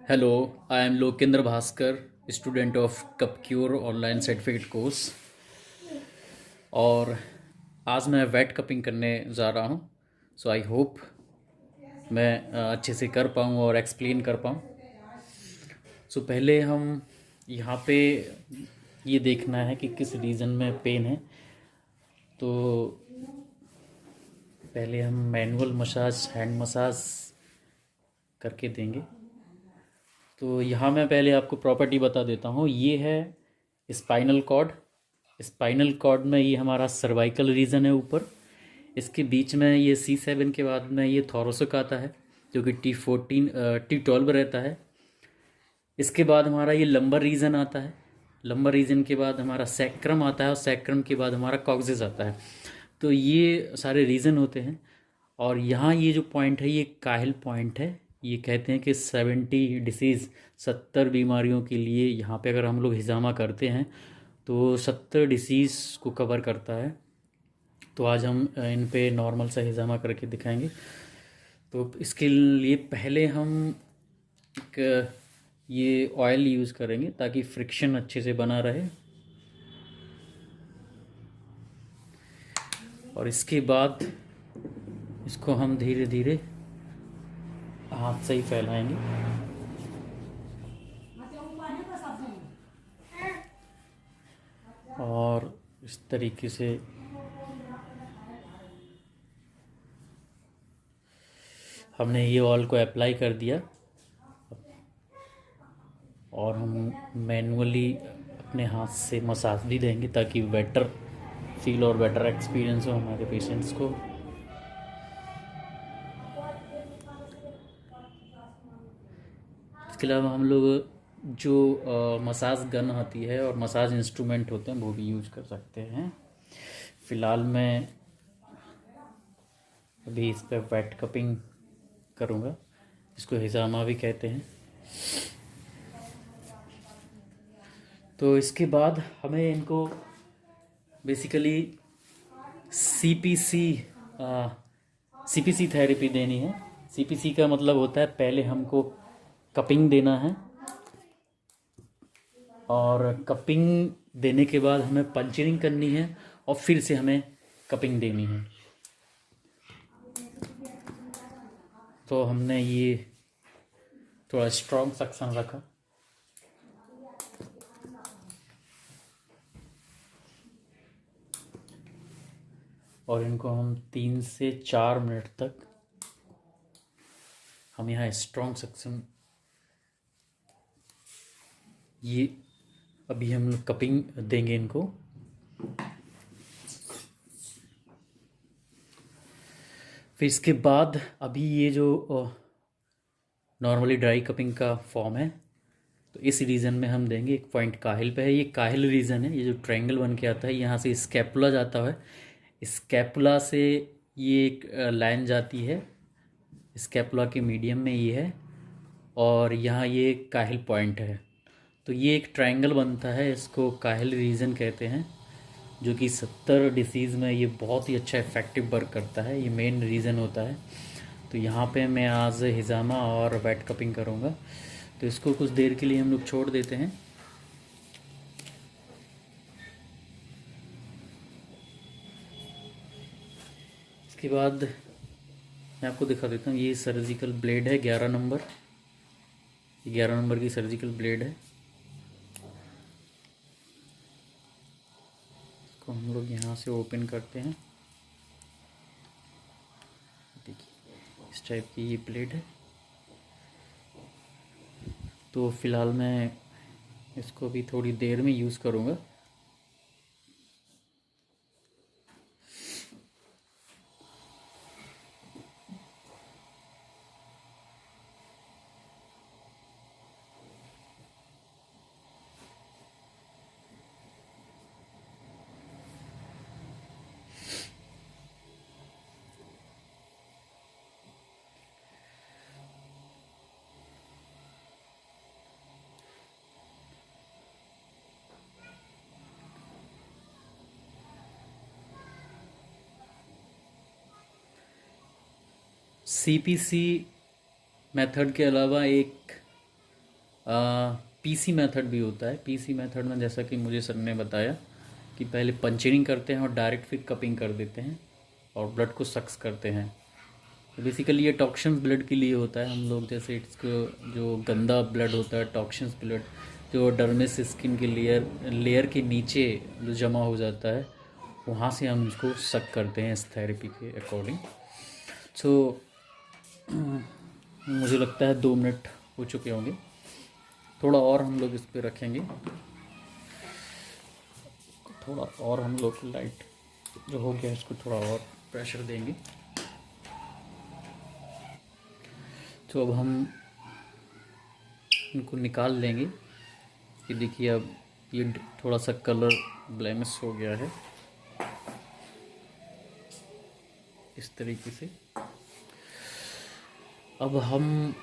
Hello, I am Lokendra Bhaskar, student of कपक्योर online certificate course. और आज मैं वेट कपिंग करने जा रहा हूँ। सो आई होप मैं अच्छे से कर पाऊँ और एक्सप्लेन कर पाऊँ। सो पहले हम यहाँ पे ये देखना है कि किस रीजन में पेन है। तो पहले हम मैनुअल मसाज, हैंड मसाज करके देंगे। तो यहाँ मैं पहले आपको प्रॉपर्टी बता देता हूँ। ये है स्पाइनल कॉर्ड। स्पाइनल कॉर्ड में ये हमारा सर्वाइकल रीजन है ऊपर। इसके बीच में ये C7 के बाद में ये थोरोसिक आता है, जो कि T12 रहता है। इसके बाद हमारा ये लंबर रीजन आता है। लंबर रीजन के बाद हमारा सैक्रम आता है, और सैक्रम के बाद हमारा कॉक्सिस आता है। तो ये सारे रीजन होते हैं। और यहाँ ये जो पॉइंट है, ये काहिल पॉइंट है। ये कहते हैं कि 70 बीमारियों के लिए यहाँ पे अगर हम लोग हिजामा करते हैं तो 70 डिसीज़ को कवर करता है। तो आज हम इन पे नॉर्मल सा हिजामा करके दिखाएंगे। तो इसके लिए पहले हम एक ये ऑयल यूज़ करेंगे ताकि फ्रिक्शन अच्छे से बना रहे। और इसके बाद इसको हम धीरे धीरे हाथ से ही फैलाएंगे। और इस तरीके से हमने ये ऑयल को अप्लाई कर दिया। और हम मैनुअली अपने हाथ से मसाज भी देंगे ताकि बेटर फील और बेटर एक्सपीरियंस हो हमारे पेशेंट्स को। इसके अलावा हम लोग जो मसाज गन आती है और मसाज इंस्ट्रूमेंट होते हैं वो भी यूज कर सकते हैं। फ़िलहाल मैं अभी इस पर वेट कपिंग करूँगा, जिसको हिजामा भी कहते हैं। तो इसके बाद हमें इनको बेसिकली CPC थेरेपी देनी है। CPC का मतलब होता है पहले हमको कपिंग देना है, और कपिंग देने के बाद हमें पंचरिंग करनी है, और फिर से हमें कपिंग देनी है। तो हमने ये थोड़ा स्ट्रॉन्ग सक्शन रखा। और इनको हम 3 से 4 मिनट तक हम यहाँ स्ट्रॉन्ग सक्शन, ये अभी हम लोग कपिंग देंगे इनको। फिर इसके बाद अभी ये जो नॉर्मली ड्राई कपिंग का फॉर्म है, तो इस रीजन में हम देंगे। एक पॉइंट काहिल पे है, ये काहिल रीजन है। ये जो ट्रायंगल बन के आता है, यहाँ से स्कैपुला जाता है। स्कैपुला से ये एक लाइन जाती है, स्कैपुला के मीडियम में ये है, और यहाँ ये काहिल पॉइंट है। तो ये एक ट्रायंगल बनता है, इसको काहिल रीजन कहते हैं, जो कि 70 डिसीज़ में ये बहुत ही अच्छा इफेक्टिव वर्क करता है। ये मेन रीज़न होता है। तो यहाँ पे मैं आज हिजामा और वेट कपिंग करूँगा। तो इसको कुछ देर के लिए हम लोग छोड़ देते हैं। इसके बाद मैं आपको दिखा देता हूँ, ये सर्जिकल ब्लेड है 11 नंबर। 11 नंबर की सर्जिकल ब्लेड है। इसको हम लोग यहाँ से ओपन करते हैं। देखिए इस टाइप की ये ब्लेड है। तो फ़िलहाल मैं इसको भी थोड़ी देर में यूज़ करूँगा। CPC मेथड के अलावा एक पीसी मेथड भी होता है। पीसी मेथड में जैसा कि मुझे सर ने बताया कि पहले पंचरिंग करते हैं और डायरेक्ट फिर कपिंग कर देते हैं और ब्लड को सक्स करते हैं। तो बेसिकली ये टॉक्सिन्स ब्लड के लिए होता है। हम लोग जैसे इसको जो गंदा ब्लड होता है, टॉक्सिन्स ब्लड, जो डर्मिस स्किन के लेयर के नीचे जो जमा हो जाता है, वहाँ से हम उसको सक करते हैं इस थेरेपी के अकॉर्डिंग। सो मुझे लगता है 2 मिनट हो चुके होंगे। थोड़ा और हम लोग इस पर रखेंगे, थोड़ा और हम लोग लाइट जो हो गया इसको थोड़ा और प्रेशर देंगे। तो अब हम इनको निकाल लेंगे। ये देखिए अब ये थोड़ा सा कलर ब्लेमिश हो गया है इस तरीके से। अब हम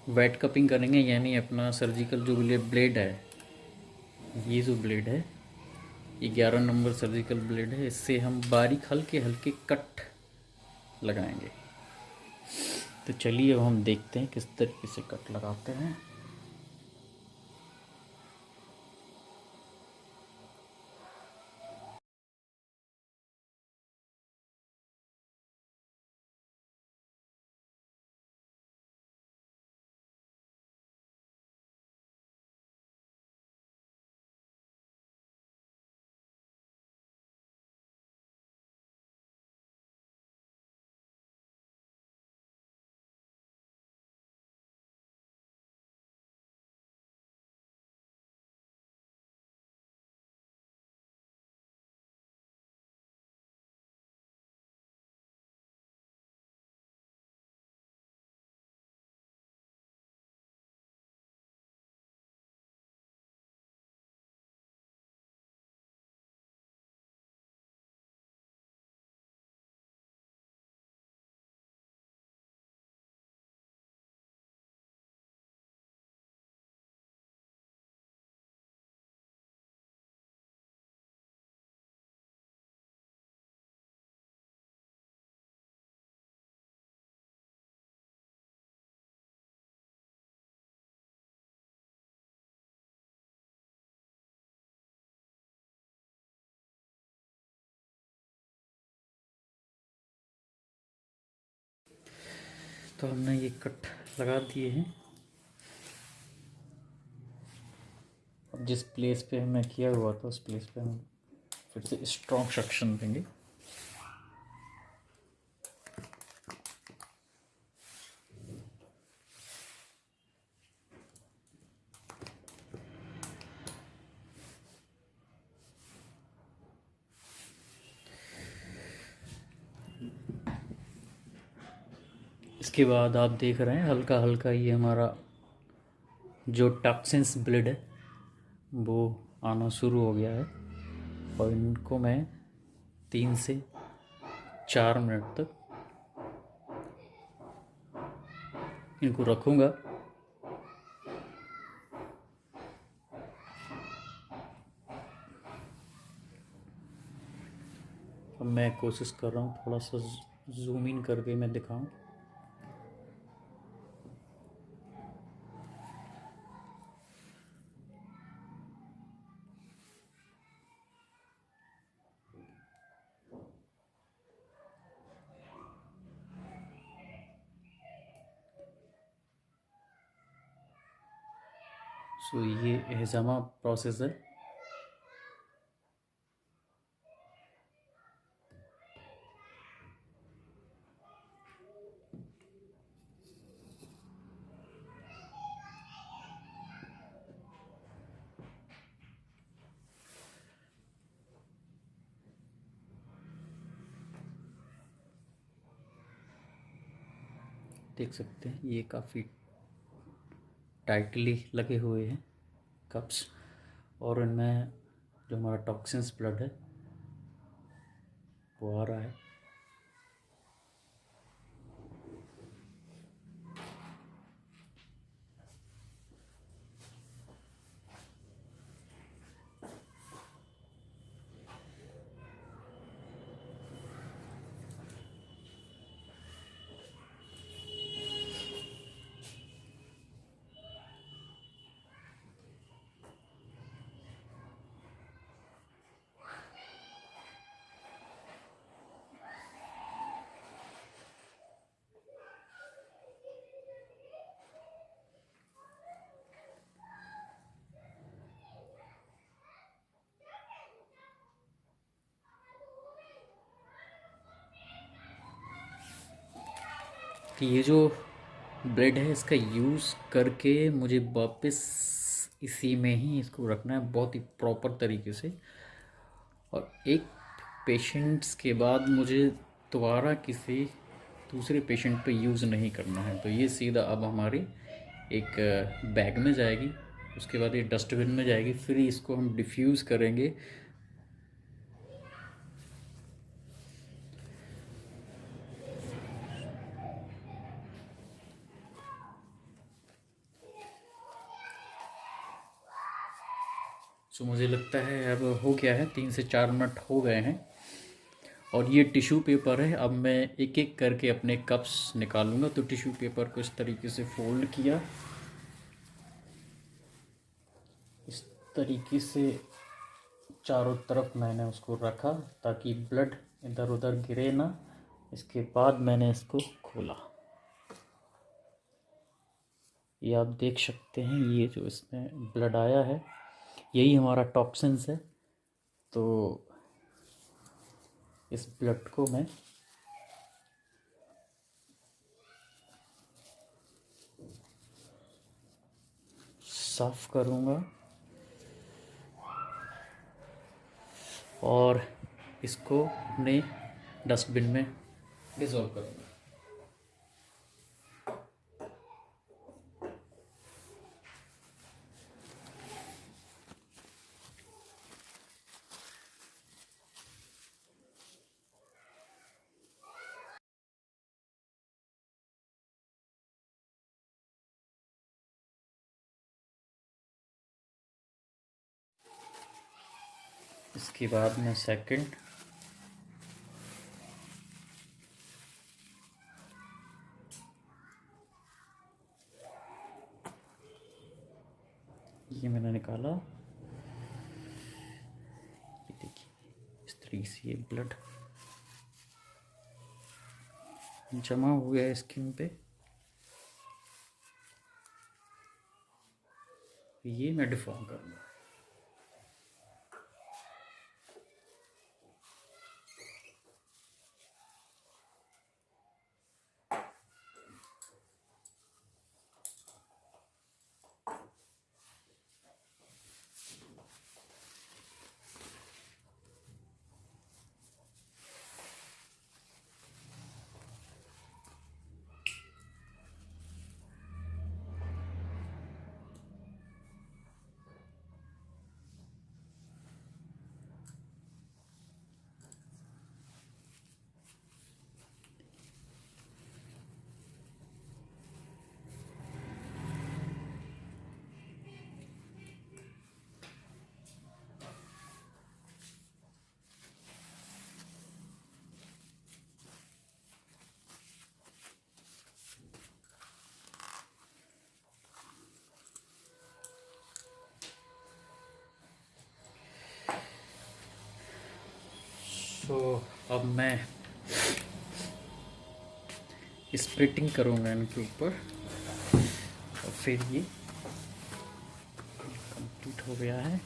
वेट कपिंग करेंगे, यानी अपना सर्जिकल जो ब्लेड है, ये जो ब्लेड है ये 11 नंबर सर्जिकल ब्लेड है, इससे हम बारीक हल्के हल्के कट लगाएंगे। तो चलिए अब हम देखते हैं किस तरीके से कट लगाते हैं। तो हमने ये कट लगा दिए हैं। अब जिस प्लेस पे हमने किया हुआ था उस प्लेस पे हम फिर से स्ट्रॉन्ग सक्शन देंगे। इसके बाद आप देख रहे हैं हल्का हल्का ये हमारा जो टॉक्सिन्स ब्लड है वो आना शुरू हो गया है। और इनको मैं 3 से 4 मिनट तक इनको रखूँगा। अब मैं कोशिश कर रहा हूँ थोड़ा सा जूम इन करके मैं दिखाऊँ। सो ये हेजामा प्रोसेस है। देख सकते हैं ये काफ़ी टाइटली लगे हुए हैं कप्स, और इनमें जो हमारा टॉक्सिन्स ब्लड है वो आ रहा है। कि ये जो ब्लेड है इसका यूज़ करके मुझे वापस इसी में ही इसको रखना है बहुत ही प्रॉपर तरीके से, और एक पेशेंट्स के बाद मुझे दोबारा किसी दूसरे पेशेंट पे यूज़ नहीं करना है। तो ये सीधा अब हमारी एक बैग में जाएगी, उसके बाद ये डस्टबिन में जाएगी, फिर इसको हम डिफ्यूज़ करेंगे। सो मुझे लगता है अब हो गया है, 3 से 4 मिनट हो गए हैं। और ये टिश्यू पेपर है, अब मैं एक एक करके अपने कप्स निकालूंगा। तो टिश्यू पेपर को इस तरीके से फोल्ड किया, इस तरीके से चारों तरफ मैंने उसको रखा ताकि ब्लड इधर उधर गिरे ना। इसके बाद मैंने इसको खोला, ये आप देख सकते हैं, ये जो इसमें ब्लड आया है यही हमारा टॉक्सिन्स है। तो इस ब्लड को मैं साफ करूँगा और इसको अपने डस्टबिन में डिज़ोल्व करूँगा। इसके बाद मैं सेकंड ये मैंने निकाला, ये देखिए इस तरीके से ये ब्लड जमा हो गया स्किन पे। ये मैं डिफॉर्म करूँगा। तो अब मैं स्प्लिटिंग करूँगा इनके ऊपर और फिर ये कंप्लीट हो गया है।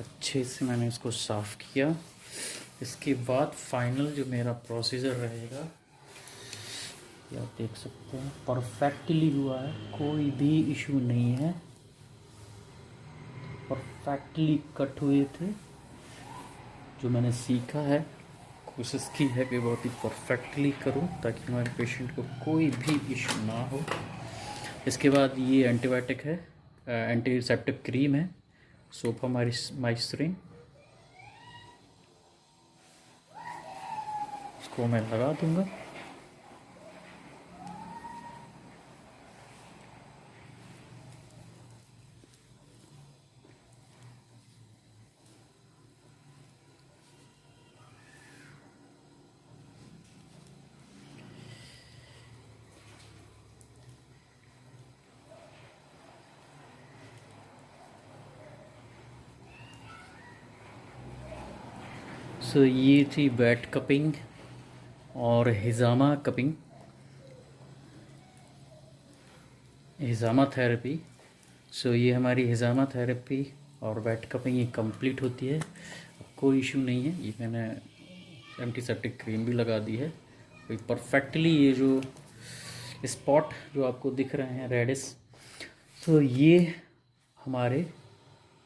अच्छे से मैंने इसको साफ़ किया। इसके बाद फाइनल जो मेरा प्रोसीजर रहेगा ये आप देख सकते हैं, परफेक्टली हुआ है, कोई भी इशू नहीं है, परफेक्टली कट हुए थे। जो मैंने सीखा है, कोशिश की है कि बहुत ही परफेक्टली करूं ताकि हमारे पेशेंट को कोई भी इशू ना हो। इसके बाद ये एंटीबायोटिक है, एंटीसेप्टिक क्रीम है, सोफा माइस्ट्रीन, इसको मैं लगा दूंगा। सो ये थी वेट कपिंग और हिजामा कपिंग, हिजामा थेरेपी। सो ये हमारी हिजामा थेरेपी और वेट कपिंग ये कंप्लीट होती है। कोई इशू नहीं है। ये मैंने एंटीसेप्टिक क्रीम भी लगा दी है। कोई परफेक्टली ये जो स्पॉट जो आपको दिख रहे हैं रेडिस, तो ये हमारे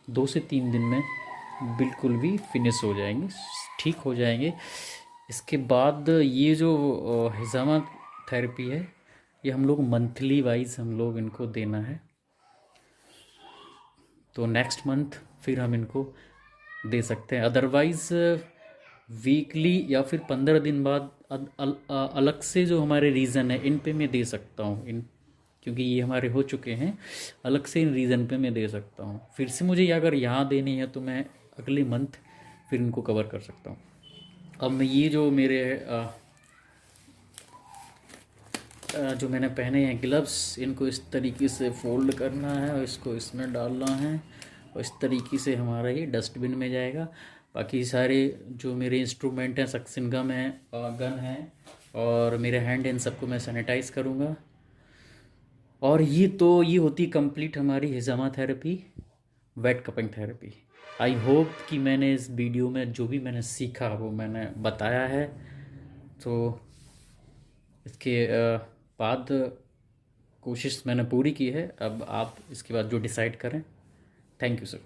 2 से 3 दिन में बिल्कुल भी फिनिश हो जाएंगे, ठीक हो जाएंगे। इसके बाद ये जो हिजामा थेरेपी है, ये हम लोग मंथली वाइज हम लोग इनको देना है। तो नेक्स्ट मंथ फिर हम इनको दे सकते हैं, अदरवाइज़ वीकली या फिर 15 दिन बाद अलग से जो हमारे रीज़न है इन पे मैं दे सकता हूँ। इन क्योंकि ये हमारे हो चुके हैं, अलग से इन रीज़न पे मैं दे सकता हूँ। फिर से मुझे अगर यहाँ देनी है तो मैं अगले मंथ फिर इनको कवर कर सकता हूँ। अब मैं ये जो मेरे जो मैंने पहने हैं ग्लव्स, इनको इस तरीके से फोल्ड करना है और इसको इसमें डालना है और इस तरीके से हमारा ये डस्टबिन में जाएगा। बाकी सारे जो मेरे इंस्ट्रूमेंट हैं, सक्शन गम है, गन है और मेरे हैंड, इन सबको मैं सैनिटाइज़ करूँगा। और ये होती कंप्लीट हमारी हिजामा therapy, wet cupping therapy. I hope कि मैंने इस वीडियो में जो भी मैंने सीखा वो मैंने बताया है। तो इसके बाद कोशिश मैंने पूरी की है। अब आप इसके बाद जो डिसाइड करें। Thank you sir.